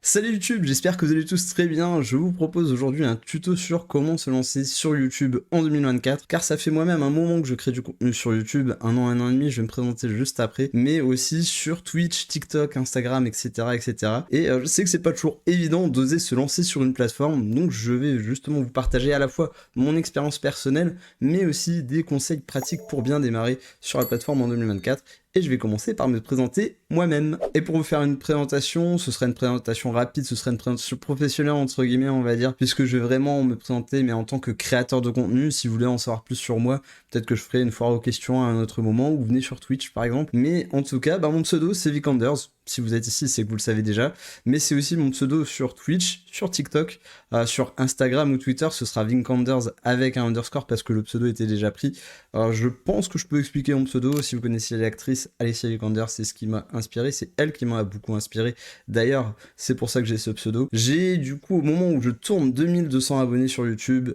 Salut YouTube, j'espère que vous allez tous très bien. Je vous propose aujourd'hui un tuto sur comment se lancer sur YouTube en 2024, car ça fait moi-même un moment que je crée du contenu sur YouTube, un an et demi, je vais me présenter juste après, mais aussi sur Twitch, TikTok, Instagram, etc. etc. Et je sais que c'est pas toujours évident d'oser se lancer sur une plateforme, donc je vais justement vous partager à la fois mon expérience personnelle, mais aussi des conseils pratiques pour bien démarrer sur la plateforme en 2024. Et je vais commencer par me présenter moi-même. Et pour vous faire une présentation, ce sera une présentation rapide, ce sera une présentation professionnelle entre guillemets on va dire, puisque je vais vraiment me présenter mais en tant que créateur de contenu. Si vous voulez en savoir plus sur moi, peut-être que je ferai une foire aux questions à un autre moment, ou venez sur Twitch par exemple. Mais en tout cas, mon pseudo c'est Vikanders. Si vous êtes ici, c'est que vous le savez déjà. Mais c'est aussi mon pseudo sur Twitch, sur TikTok, sur Instagram ou Twitter, ce sera Vinkanders avec un underscore parce que le pseudo était déjà pris. Alors je pense que je peux expliquer mon pseudo. Si vous connaissez l'actrice Alicia Vikander, c'est ce qui m'a inspiré. C'est elle qui m'a beaucoup inspiré. D'ailleurs, c'est pour ça que j'ai ce pseudo. J'ai du coup, au moment où je tourne 2200 abonnés sur YouTube,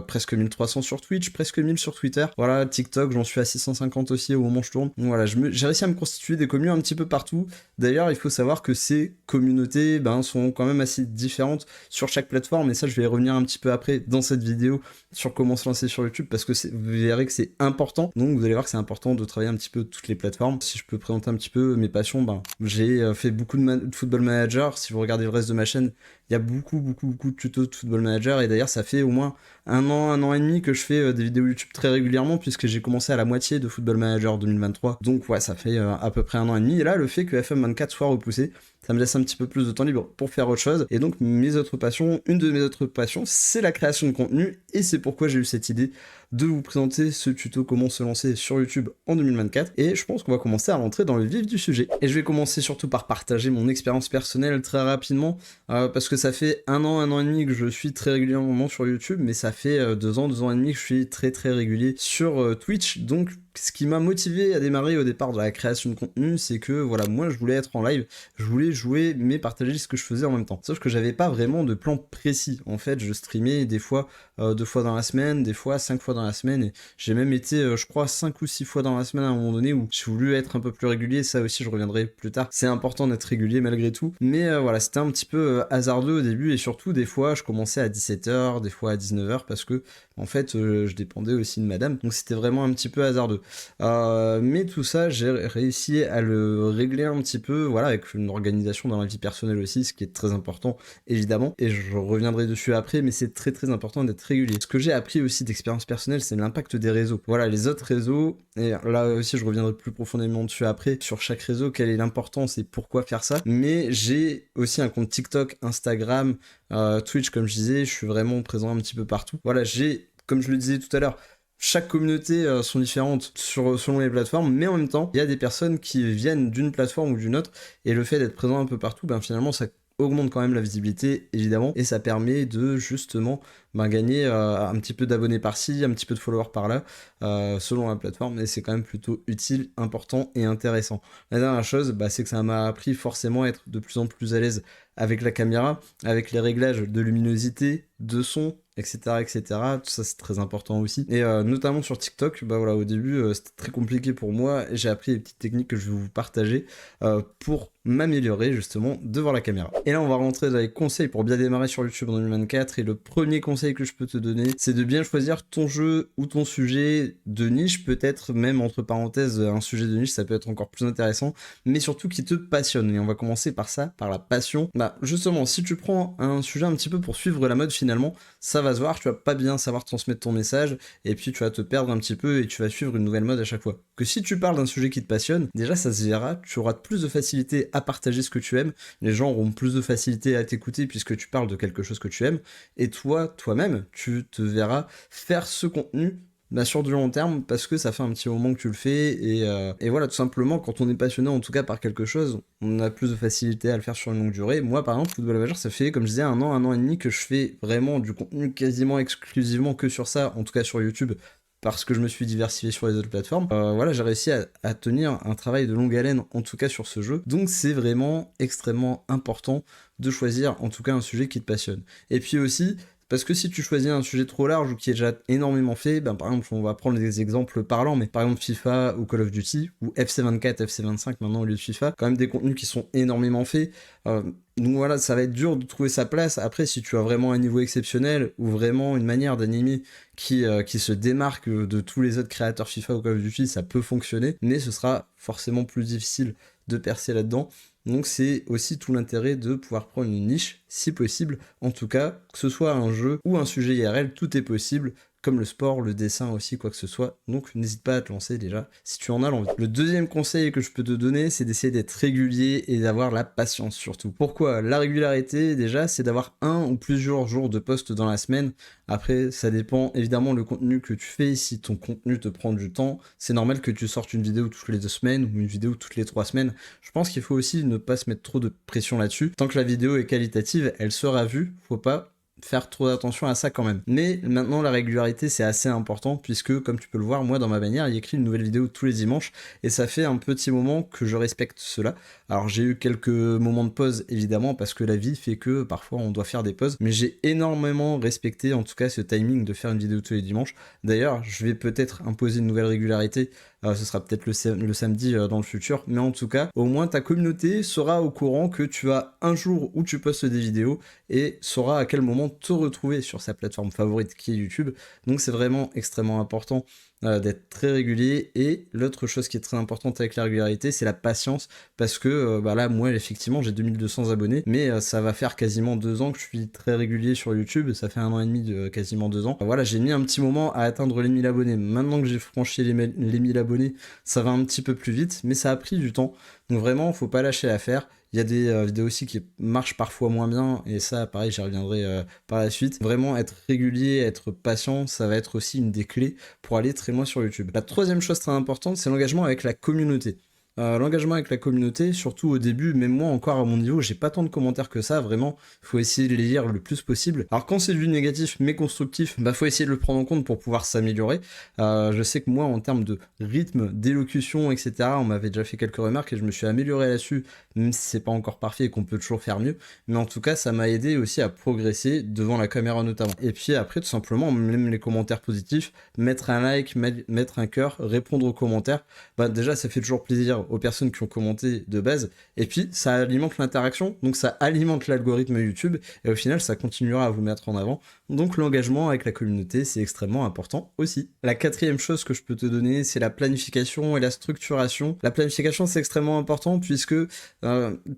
presque 1300 sur Twitch, presque 1000 sur Twitter. Voilà, TikTok, j'en suis à 650 aussi au moment où je tourne. Donc voilà, j'ai réussi à me constituer des communes un petit peu partout. D'ailleurs, il faut savoir que ces communautés sont quand même assez différentes sur chaque plateforme, et ça je vais y revenir un petit peu après dans cette vidéo sur comment se lancer sur YouTube, parce que vous verrez que c'est important. Donc vous allez voir que c'est important de travailler un petit peu toutes les plateformes. Si je peux présenter un petit peu mes passions, j'ai fait beaucoup de Football Manager. Si vous regardez le reste de ma chaîne, il y a beaucoup de tutos de Football Manager, et d'ailleurs ça fait au moins un an et demi que je fais des vidéos YouTube très régulièrement, puisque j'ai commencé à la moitié de Football Manager 2023. Donc ouais, ça fait à peu près un an et demi, et là le fait que FM24 soit repoussé, ça me laisse un petit peu plus de temps libre pour faire autre chose. Et donc une de mes autres passions, c'est la création de contenu, et c'est pourquoi j'ai eu cette idée de vous présenter ce tuto comment se lancer sur YouTube en 2024. Et je pense qu'on va commencer à rentrer dans le vif du sujet. Et je vais commencer surtout par partager mon expérience personnelle très rapidement, parce que ça fait un an et demi que je suis très régulièrement sur YouTube, mais ça fait 2 ans et demi que je suis très régulier sur Twitch. Donc ce qui m'a motivé à démarrer au départ de la création de contenu, c'est que voilà, moi je voulais être en live, je voulais jouer mais partager ce que je faisais en même temps. Sauf que j'avais pas vraiment de plan précis. En fait, je streamais des fois 2 fois dans la semaine, des fois 5 fois dans la semaine, et j'ai même été je crois 5 ou 6 fois dans la semaine à un moment donné où j'ai voulu être un peu plus régulier. Ça aussi je reviendrai plus tard, c'est important d'être régulier malgré tout, mais voilà, c'était un petit peu hasardeux au début, et surtout des fois je commençais à 17h, des fois à 19h, parce que en fait je dépendais aussi de madame, donc c'était vraiment un petit peu hasardeux. Mais tout ça, j'ai réussi à le régler un petit peu, voilà, avec une organisation dans la vie personnelle aussi, ce qui est très important, évidemment, et je reviendrai dessus après, mais c'est très important d'être régulier. Ce que j'ai appris aussi d'expérience personnelle, c'est l'impact des réseaux. Voilà, les autres réseaux, et là aussi je reviendrai plus profondément dessus après, sur chaque réseau, quelle est l'importance et pourquoi faire ça, mais j'ai aussi un compte TikTok, Instagram, Twitch, comme je disais, je suis vraiment présent un petit peu partout. Voilà, comme je le disais tout à l'heure, chaque communauté sont différentes selon les plateformes, mais en même temps, il y a des personnes qui viennent d'une plateforme ou d'une autre, et le fait d'être présent un peu partout, finalement, ça augmente quand même la visibilité, évidemment, et ça permet de justement gagner un petit peu d'abonnés par-ci, un petit peu de followers par-là, selon la plateforme, et c'est quand même plutôt utile, important et intéressant. La dernière chose, c'est que ça m'a appris forcément à être de plus en plus à l'aise avec la caméra, avec les réglages de luminosité, de son, etc. Tout ça c'est très important aussi. Et notamment sur TikTok, voilà, au début c'était très compliqué pour moi, et j'ai appris des petites techniques que je vais vous partager pour m'améliorer justement devant la caméra. Et là on va rentrer dans les conseils pour bien démarrer sur YouTube en 2024, et le premier conseil que je peux te donner, c'est de bien choisir ton jeu ou ton sujet de niche, peut-être même entre parenthèses un sujet de niche, ça peut être encore plus intéressant, mais surtout qui te passionne. Et on va commencer par ça, par la passion. Justement, si tu prends un sujet un petit peu pour suivre la mode, finalement, ça va se voir, tu vas pas bien savoir transmettre ton message, et puis tu vas te perdre un petit peu, et tu vas suivre une nouvelle mode à chaque fois. Que si tu parles d'un sujet qui te passionne, déjà ça se verra, tu auras plus de facilité à partager ce que tu aimes, les gens auront plus de facilité à t'écouter puisque tu parles de quelque chose que tu aimes, et toi-même, tu te verras faire ce contenu sur du long terme, parce que ça fait un petit moment que tu le fais, et voilà, tout simplement, quand on est passionné en tout cas par quelque chose, on a plus de facilité à le faire sur une longue durée. Moi par exemple, Football Manager, ça fait, comme je disais, un an et demi que je fais vraiment du contenu quasiment exclusivement que sur ça, en tout cas sur YouTube, parce que je me suis diversifié sur les autres plateformes. Voilà, j'ai réussi à tenir un travail de longue haleine, en tout cas sur ce jeu, donc c'est vraiment extrêmement important de choisir en tout cas un sujet qui te passionne. Et puis aussi, Parce que si tu choisis un sujet trop large ou qui est déjà énormément fait, ben, par exemple, on va prendre des exemples parlants, mais par exemple FIFA ou Call of Duty, ou FC24, FC25 maintenant au lieu de FIFA, quand même des contenus qui sont énormément faits. Donc voilà, ça va être dur de trouver sa place. Après, si tu as vraiment un niveau exceptionnel ou vraiment une manière d'animer qui se démarque de tous les autres créateurs FIFA ou Call of Duty, ça peut fonctionner, mais ce sera forcément plus difficile de percer là-dedans. Donc c'est aussi tout l'intérêt de pouvoir prendre une niche, si possible. En tout cas, que ce soit un jeu ou un sujet IRL, tout est possible, comme le sport, le dessin aussi, quoi que ce soit. Donc n'hésite pas à te lancer déjà, si tu en as l'envie. Le deuxième conseil que je peux te donner, c'est d'essayer d'être régulier et d'avoir la patience surtout. Pourquoi? La régularité, déjà, c'est d'avoir un ou plusieurs jours de post dans la semaine. Après, ça dépend évidemment le contenu que tu fais. Si ton contenu te prend du temps, c'est normal que tu sortes une vidéo toutes les 2 semaines ou une vidéo toutes les 3 semaines. Je pense qu'il faut aussi ne pas se mettre trop de pression là-dessus. Tant que la vidéo est qualitative, elle sera vue. Faut pas faire trop attention à ça quand même. Mais maintenant, la régularité, c'est assez important puisque, comme tu peux le voir, moi, dans ma bannière, il y a écrit une nouvelle vidéo tous les dimanches et ça fait un petit moment que je respecte cela. Alors, j'ai eu quelques moments de pause, évidemment, parce que la vie fait que parfois on doit faire des pauses, mais j'ai énormément respecté, en tout cas, ce timing de faire une vidéo tous les dimanches. D'ailleurs, je vais peut-être imposer une nouvelle régularité. Ce sera peut-être le samedi dans le futur, mais en tout cas, au moins ta communauté sera au courant que tu as un jour où tu postes des vidéos et saura à quel moment te retrouver sur sa plateforme favorite qui est YouTube. Donc c'est vraiment extrêmement important d'être très régulier. Et l'autre chose qui est très importante avec la régularité, c'est la patience, parce que là, moi, effectivement, j'ai 2200 abonnés, mais ça va faire quasiment 2 ans que je suis très régulier sur YouTube, ça fait 1 an et demi, de quasiment 2 ans. Voilà, j'ai mis un petit moment à atteindre les 1000 abonnés. Maintenant que j'ai franchi les 1000 abonnés, ça va un petit peu plus vite, mais ça a pris du temps. Donc vraiment, faut pas lâcher l'affaire. Il y a des vidéos aussi qui marchent parfois moins bien, et ça, pareil, j'y reviendrai par la suite. Vraiment, être régulier, être patient, ça va être aussi une des clés pour aller très loin sur YouTube. La troisième chose très importante, c'est l'engagement avec la communauté. L'engagement avec la communauté, surtout au début, même moi encore à mon niveau, j'ai pas tant de commentaires que ça, vraiment, faut essayer de les lire le plus possible. Alors quand c'est du négatif mais constructif, faut essayer de le prendre en compte pour pouvoir s'améliorer. Je sais que moi, en termes de rythme, d'élocution, etc., on m'avait déjà fait quelques remarques et je me suis amélioré là-dessus, même si c'est pas encore parfait et qu'on peut toujours faire mieux, mais en tout cas, ça m'a aidé aussi à progresser devant la caméra notamment. Et puis après, tout simplement, même les commentaires positifs, mettre un like, mettre un cœur, répondre aux commentaires, déjà ça fait toujours plaisir aux personnes qui ont commenté de base, et puis ça alimente l'interaction, donc ça alimente l'algorithme YouTube, et au final ça continuera à vous mettre en avant. Donc l'engagement avec la communauté, c'est extrêmement important aussi. La quatrième chose que je peux te donner, c'est la planification et la structuration. La planification, c'est extrêmement important puisque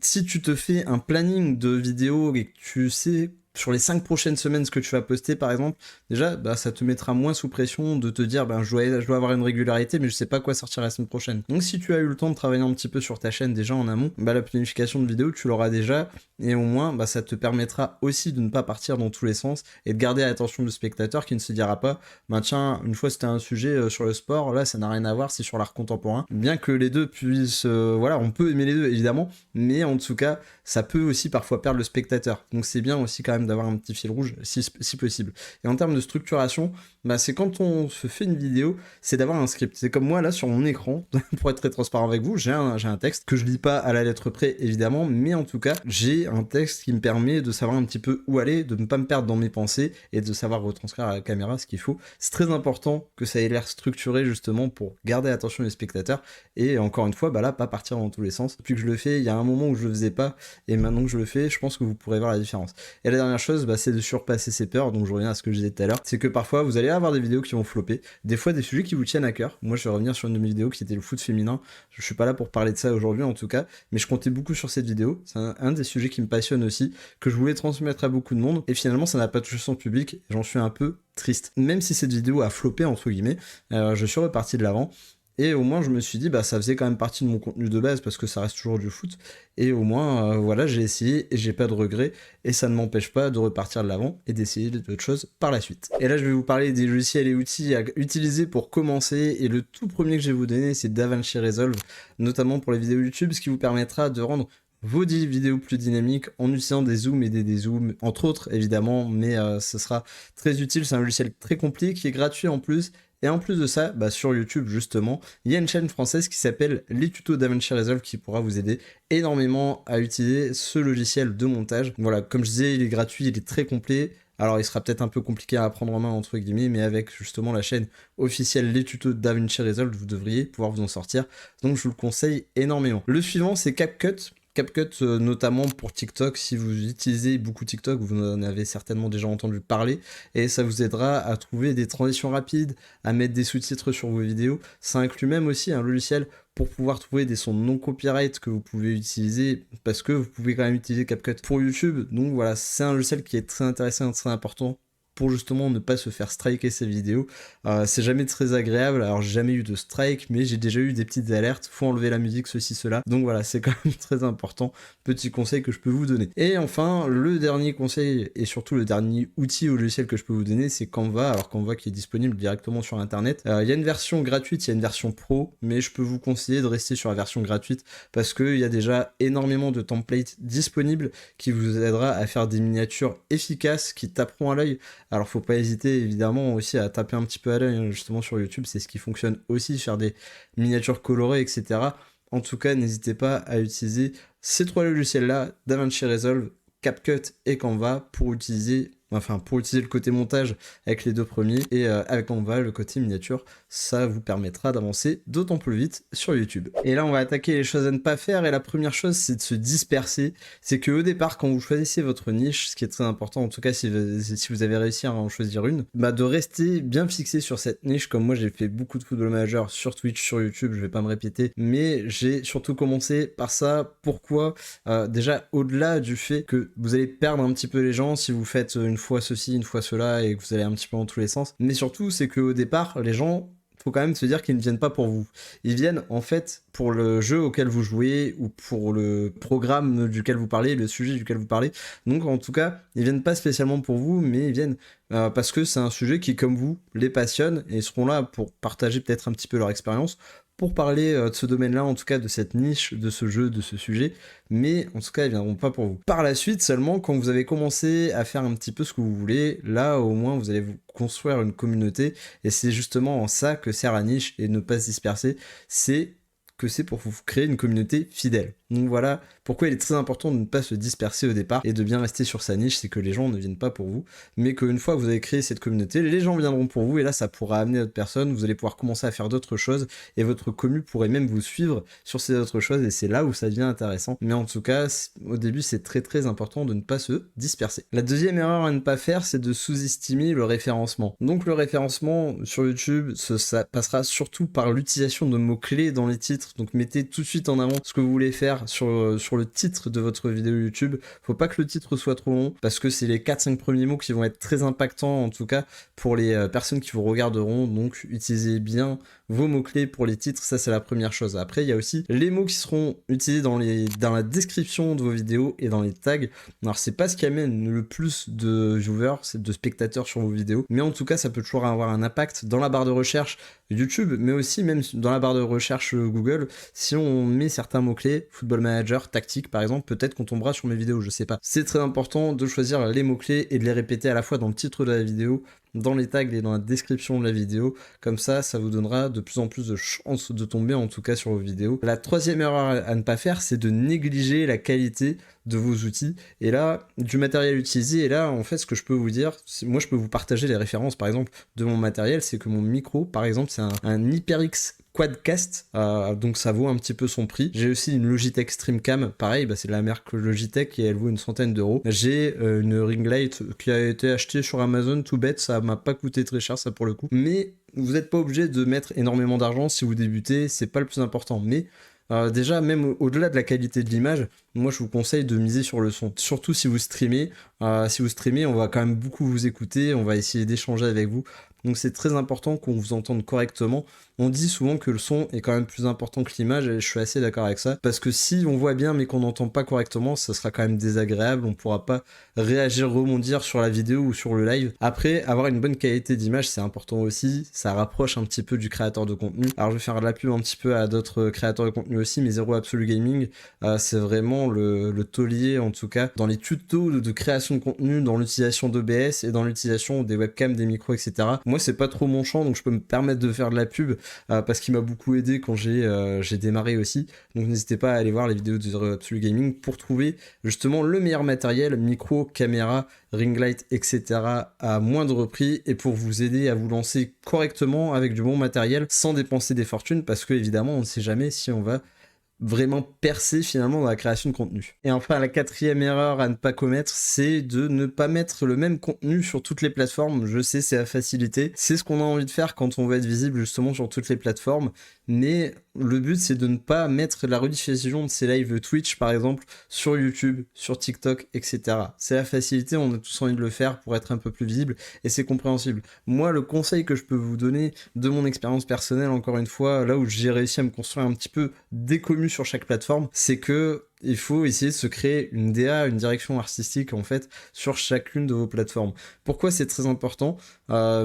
si tu te fais un planning de vidéos et que tu sais sur les 5 prochaines semaines ce que tu vas poster par exemple, déjà ça te mettra moins sous pression de te dire je dois avoir une régularité mais je sais pas quoi sortir la semaine prochaine. Donc si tu as eu le temps de travailler un petit peu sur ta chaîne déjà en amont, la planification de vidéos tu l'auras déjà, et au moins ça te permettra aussi de ne pas partir dans tous les sens et de garder l'attention du spectateur qui ne se dira pas tiens, une fois c'était un sujet sur le sport, là ça n'a rien à voir, c'est sur l'art contemporain. Bien que les deux puissent on peut aimer les deux évidemment, mais en tout cas ça peut aussi parfois perdre le spectateur. Donc c'est bien aussi quand même d'avoir un petit fil rouge si possible. Et en termes de structuration, c'est quand on se fait une vidéo, c'est d'avoir un script. C'est comme moi là sur mon écran, pour être très transparent avec vous, j'ai un texte que je lis pas à la lettre près évidemment, mais en tout cas j'ai un texte qui me permet de savoir un petit peu où aller, de ne pas me perdre dans mes pensées et de savoir retranscrire à la caméra ce qu'il faut. C'est très important que ça ait l'air structuré justement pour garder l'attention des spectateurs et encore une fois pas partir dans tous les sens. Depuis que je le fais, il y a un moment où je le faisais pas et maintenant que je le fais, je pense que vous pourrez voir la différence. Et la dernière chose, c'est de surpasser ses peurs. Donc je reviens à ce que je disais tout à l'heure, c'est que parfois vous allez avoir des vidéos qui vont flopper, des fois des sujets qui vous tiennent à cœur. Moi je vais revenir sur une de mes vidéos qui était le foot féminin. Je suis pas là pour parler de ça aujourd'hui en tout cas, mais je comptais beaucoup sur cette vidéo. C'est un des sujets qui me passionne aussi, que je voulais transmettre à beaucoup de monde, et finalement ça n'a pas touché son public, et j'en suis un peu triste. Même si cette vidéo a floppé entre guillemets, je suis reparti de l'avant. Et au moins je me suis dit ça faisait quand même partie de mon contenu de base parce que ça reste toujours du foot, et au moins j'ai essayé et j'ai pas de regrets, et ça ne m'empêche pas de repartir de l'avant et d'essayer d'autres choses par la suite. Et là je vais vous parler des logiciels et outils à utiliser pour commencer, et le tout premier que je vais vous donner c'est DaVinci Resolve, notamment pour les vidéos YouTube, ce qui vous permettra de rendre vos vidéos plus dynamiques en utilisant des zooms et des dézooms, entre autres évidemment, mais ce sera très utile. C'est un logiciel très complet qui est gratuit en plus. Et en plus de ça, sur YouTube justement, il y a une chaîne française qui s'appelle Les Tutos DaVinci Resolve qui pourra vous aider énormément à utiliser ce logiciel de montage. Voilà, comme je disais, il est gratuit, il est très complet. Alors il sera peut-être un peu compliqué à apprendre en main entre guillemets, mais avec justement la chaîne officielle Les Tutos DaVinci Resolve, vous devriez pouvoir vous en sortir. Donc je vous le conseille énormément. Le suivant c'est CapCut. CapCut notamment pour TikTok, si vous utilisez beaucoup TikTok, vous en avez certainement déjà entendu parler, et ça vous aidera à trouver des transitions rapides, à mettre des sous-titres sur vos vidéos. Ça inclut même aussi un logiciel pour pouvoir trouver des sons non copyright que vous pouvez utiliser, parce que vous pouvez quand même utiliser CapCut pour YouTube. Donc voilà, c'est un logiciel qui est très intéressant et très important pour justement ne pas se faire striker ses vidéos. C'est jamais très agréable, alors j'ai jamais eu de strike, mais j'ai déjà eu des petites alertes, faut enlever la musique, ceci, cela. Donc voilà, c'est quand même très important, petit conseil que je peux vous donner. Et enfin, le dernier conseil, et surtout le dernier outil ou logiciel que je peux vous donner, c'est Canva. Alors Canva qui est disponible directement sur internet. Il y a une version gratuite, il y a une version pro, mais je peux vous conseiller de rester sur la version gratuite, parce qu'il y a déjà énormément de templates disponibles qui vous aidera à faire des miniatures efficaces, qui taperont à l'œil. Alors faut pas hésiter évidemment aussi à taper un petit peu à l'œil, justement sur YouTube, c'est ce qui fonctionne aussi, faire des miniatures colorées, etc. En tout cas, n'hésitez pas à utiliser ces trois logiciels-là, DaVinci Resolve, CapCut et Canva, pour utiliser le côté montage avec les deux premiers, et avec Canva, le côté miniature, ça vous permettra d'avancer d'autant plus vite sur YouTube. Et là, on va attaquer les choses à ne pas faire, et la première chose, c'est de se disperser. C'est qu'au départ, quand vous choisissez votre niche, ce qui est très important, en tout cas si vous avez réussi à en choisir une, bah de rester bien fixé sur cette niche, comme moi j'ai fait beaucoup de football manager sur Twitch, sur YouTube, je vais pas me répéter, mais j'ai surtout commencé par ça. Pourquoi déjà, au-delà du fait que vous allez perdre un petit peu les gens si vous faites une fois ceci, une fois cela, et que vous allez un petit peu dans tous les sens, mais surtout c'est qu'au départ, les gens, faut quand même se dire qu'ils ne viennent pas pour vous. Ils viennent en fait pour le jeu auquel vous jouez, ou pour le programme duquel vous parlez, le sujet duquel vous parlez. Donc en tout cas, ils viennent pas spécialement pour vous, mais ils viennent parce que c'est un sujet qui, comme vous, les passionne, et ils seront là pour partager peut-être un petit peu leur expérience, pour parler de ce domaine-là, en tout cas de cette niche, de ce jeu, de ce sujet, mais en tout cas ils viendront pas pour vous. Par la suite seulement, quand vous avez commencé à faire un petit peu ce que vous voulez, là au moins vous allez vous construire une communauté, et c'est justement en ça que sert la niche, et ne pas se disperser, c'est pour vous créer une communauté fidèle. Donc voilà pourquoi il est très important de ne pas se disperser au départ et de bien rester sur sa niche, c'est que les gens ne viennent pas pour vous, mais qu'une fois que vous avez créé cette communauté, les gens viendront pour vous, et là ça pourra amener d'autres personnes, vous allez pouvoir commencer à faire d'autres choses, et votre commu pourrait même vous suivre sur ces autres choses, et c'est là où ça devient intéressant. Mais en tout cas, au début c'est très très important de ne pas se disperser. La deuxième erreur à ne pas faire, c'est de sous-estimer le référencement. Donc le référencement sur YouTube, ça passera surtout par l'utilisation de mots-clés dans les titres, donc mettez tout de suite en avant ce que vous voulez faire sur le titre de votre vidéo YouTube. Faut pas que le titre soit trop long, parce que c'est les 4-5 premiers mots qui vont être très impactants, en tout cas pour les personnes qui vous regarderont. Donc utilisez bien vos mots-clés pour les titres, ça c'est la première chose. Après il y a aussi les mots qui seront utilisés dans la description de vos vidéos et dans les tags. Alors c'est pas ce qui amène le plus de viewers, c'est de spectateurs sur vos vidéos, mais en tout cas ça peut toujours avoir un impact dans la barre de recherche YouTube, mais aussi même dans la barre de recherche Google. Si on met certains mots-clés, football manager, tactique par exemple, peut-être qu'on tombera sur mes vidéos, je sais pas. C'est très important de choisir les mots-clés et de les répéter à la fois dans le titre de la vidéo, dans les tags et dans la description de la vidéo. Comme ça vous donnera de plus en plus de chances de tomber, en tout cas sur vos vidéos. La troisième erreur à ne pas faire, c'est de négliger la qualité de vos outils et là du matériel utilisé. Et là en fait ce que je peux vous dire, moi je peux vous partager les références par exemple de mon matériel. C'est que mon micro par exemple c'est un HyperX Quadcast, donc ça vaut un petit peu son prix. J'ai aussi une Logitech Streamcam, pareil, c'est de la marque Logitech et elle vaut une centaine d'euros. J'ai une ring light qui a été achetée sur Amazon, tout bête, ça m'a pas coûté très cher ça pour le coup, mais vous n'êtes pas obligé de mettre énormément d'argent si vous débutez, c'est pas le plus important. Mais déjà, même au-delà de la qualité de l'image, moi je vous conseille de miser sur le son. Surtout si vous streamez. On va quand même beaucoup vous écouter, on va essayer d'échanger avec vous. Donc c'est très important qu'on vous entende correctement. On dit souvent que le son est quand même plus important que l'image, et je suis assez d'accord avec ça. Parce que si on voit bien mais qu'on n'entend pas correctement, ça sera quand même désagréable, on pourra pas réagir, rebondir sur la vidéo ou sur le live. Après, avoir une bonne qualité d'image, c'est important aussi, ça rapproche un petit peu du créateur de contenu. Alors je vais faire de la pub un petit peu à d'autres créateurs de contenu aussi, mais Zero Absolute Gaming, c'est vraiment le taulier en tout cas, dans les tutos de création de contenu, dans l'utilisation d'OBS et dans l'utilisation des webcams, des micros, etc. Moi c'est pas trop mon champ, donc je peux me permettre de faire de la pub parce qu'il m'a beaucoup aidé quand j'ai démarré aussi. Donc n'hésitez pas à aller voir les vidéos de Zero Absolute Gaming pour trouver justement le meilleur matériel, micro, caméra, ring light, etc. à moindre prix, et pour vous aider à vous lancer correctement avec du bon matériel sans dépenser des fortunes, parce que évidemment on ne sait jamais si on va vraiment percer finalement dans la création de contenu. Et enfin, la quatrième erreur à ne pas commettre, c'est de ne pas mettre le même contenu sur toutes les plateformes. Je sais, c'est la facilité, c'est ce qu'on a envie de faire quand on veut être visible justement sur toutes les plateformes, mais le but c'est de ne pas mettre la rediffusion de ces lives Twitch par exemple sur YouTube, sur TikTok, etc. C'est la facilité, on a tous envie de le faire pour être un peu plus visible, et c'est compréhensible. Moi, le conseil que je peux vous donner de mon expérience personnelle, encore une fois, là où j'ai réussi à me construire un petit peu des communes sur chaque plateforme, c'est que il faut essayer de se créer une DA, une direction artistique en fait, sur chacune de vos plateformes. Pourquoi c'est très important?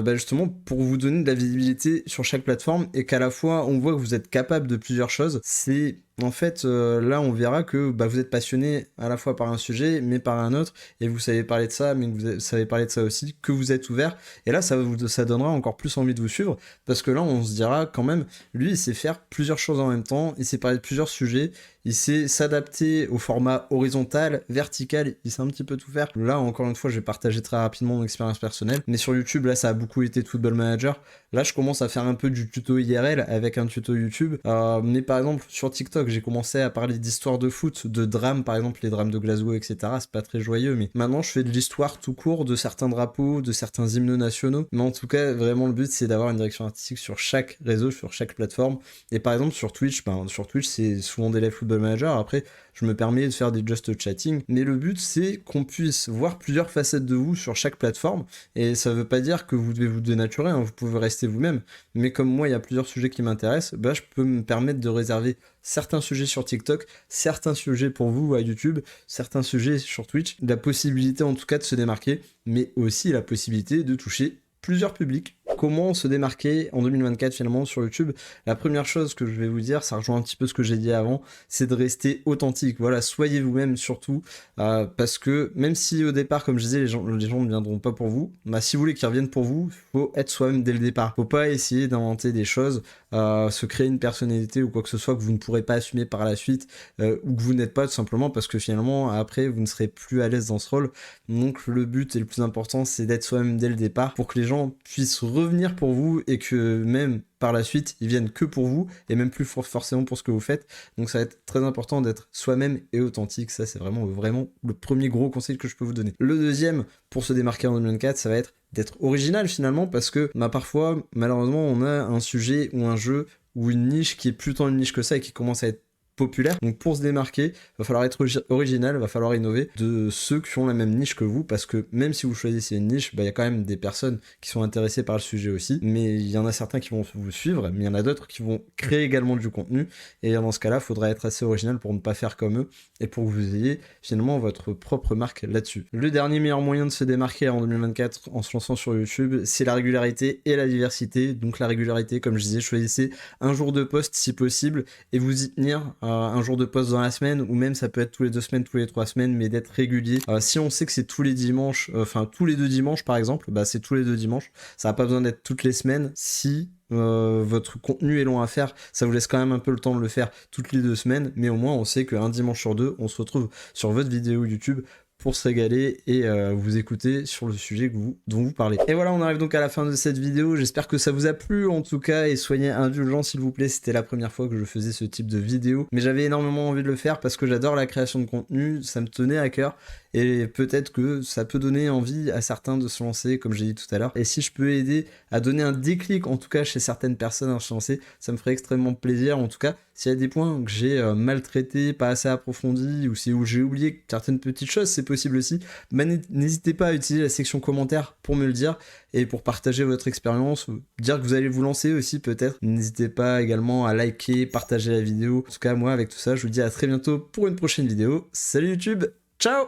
Justement pour vous donner de la visibilité sur chaque plateforme, et qu'à la fois on voit que vous êtes capable de plusieurs choses. C'est en fait là on verra que vous êtes passionné à la fois par un sujet mais par un autre, et vous savez parler de ça, mais que vous savez parler de ça aussi, que vous êtes ouvert, et là ça donnera encore plus envie de vous suivre, parce que là on se dira quand même, lui il sait faire plusieurs choses en même temps, il sait parler de plusieurs sujets, il sait s'adapter au format horizontal, vertical, il sait un petit peu tout faire. Là, encore une fois, je vais partager très rapidement mon expérience personnelle. Mais sur YouTube, là, ça a beaucoup été de Football Manager. Là, je commence à faire un peu du tuto IRL avec un tuto YouTube. Mais par exemple, sur TikTok, j'ai commencé à parler d'histoire de foot, de drames, par exemple, les drames de Glasgow, etc. C'est pas très joyeux, mais maintenant, je fais de l'histoire tout court de certains drapeaux, de certains hymnes nationaux. Mais en tout cas, vraiment, le but, c'est d'avoir une direction artistique sur chaque réseau, sur chaque plateforme. Et par exemple, sur Twitch, c'est souvent des live Football Manager. Après, je me permets de faire des just chatting, mais le but c'est qu'on puisse voir plusieurs facettes de vous sur chaque plateforme, et ça veut pas dire que vous devez vous dénaturer, hein, vous pouvez rester vous-même, mais comme moi il y a plusieurs sujets qui m'intéressent, je peux me permettre de réserver certains sujets sur TikTok, certains sujets pour vous à YouTube, certains sujets sur Twitch, la possibilité en tout cas de se démarquer, mais aussi la possibilité de toucher plusieurs publics. Comment se démarquer en 2024 finalement sur YouTube? La première chose que je vais vous dire, ça rejoint un petit peu ce que j'ai dit avant, c'est de rester authentique. Voilà, soyez vous-même surtout, parce que même si au départ, comme je disais, les gens ne viendront pas pour vous, si vous voulez qu'ils reviennent pour vous, il faut être soi-même dès le départ. Faut pas essayer d'inventer des choses, se créer une personnalité ou quoi que ce soit que vous ne pourrez pas assumer par la suite, ou que vous n'êtes pas tout simplement parce que finalement après vous ne serez plus à l'aise dans ce rôle. Donc le but et le plus important, c'est d'être soi-même dès le départ pour que les gens puissent revenir pour vous, et que même par la suite ils viennent que pour vous et même plus forcément pour ce que vous faites. Donc ça va être très important d'être soi-même et authentique. Ça c'est vraiment le premier gros conseil que je peux vous donner. Le deuxième pour se démarquer en 2024, ça va être d'être original finalement, parce que parfois malheureusement on a un sujet ou un jeu ou une niche qui est plus tant une niche que ça et qui commence à être populaire. Donc pour se démarquer, il va falloir être original, il va falloir innover de ceux qui ont la même niche que vous, parce que même si vous choisissez une niche, il y a quand même des personnes qui sont intéressées par le sujet aussi, mais il y en a certains qui vont vous suivre, mais il y en a d'autres qui vont créer également du contenu, et dans ce cas-là, il faudra être assez original pour ne pas faire comme eux, et pour que vous ayez finalement votre propre marque là-dessus. Le dernier meilleur moyen de se démarquer en 2024 en se lançant sur YouTube, c'est la régularité et la diversité. Donc la régularité, comme je disais, choisissez un jour de post si possible, et vous y tenir un jour de post dans la semaine, ou même ça peut être tous les 2 semaines, tous les 3 semaines, mais d'être régulier. Si on sait que c'est tous les dimanches, tous les 2 dimanches par exemple, c'est tous les 2 dimanches, ça n'a pas besoin d'être toutes les semaines. Si votre contenu est long à faire, ça vous laisse quand même un peu le temps de le faire toutes les 2 semaines, mais au moins on sait qu'un dimanche sur 2, on se retrouve sur votre vidéo YouTube pour se régaler et vous écouter sur le sujet dont vous parlez. Et voilà, on arrive donc à la fin de cette vidéo. J'espère que ça vous a plu en tout cas, et soyez indulgents s'il vous plaît, c'était la première fois que je faisais ce type de vidéo, mais j'avais énormément envie de le faire parce que j'adore la création de contenu, ça me tenait à cœur, et peut-être que ça peut donner envie à certains de se lancer, comme j'ai dit tout à l'heure. Et si je peux aider à donner un déclic, en tout cas chez certaines personnes à se lancer, ça me ferait extrêmement plaisir. En tout cas, s'il y a des points que j'ai maltraités, pas assez approfondis, ou où j'ai oublié certaines petites choses, c'est possible aussi, n'hésitez pas à utiliser la section commentaires pour me le dire, et pour partager votre expérience, ou dire que vous allez vous lancer aussi peut-être. N'hésitez pas également à liker, partager la vidéo. En tout cas, moi avec tout ça, je vous dis à très bientôt pour une prochaine vidéo. Salut YouTube, ciao!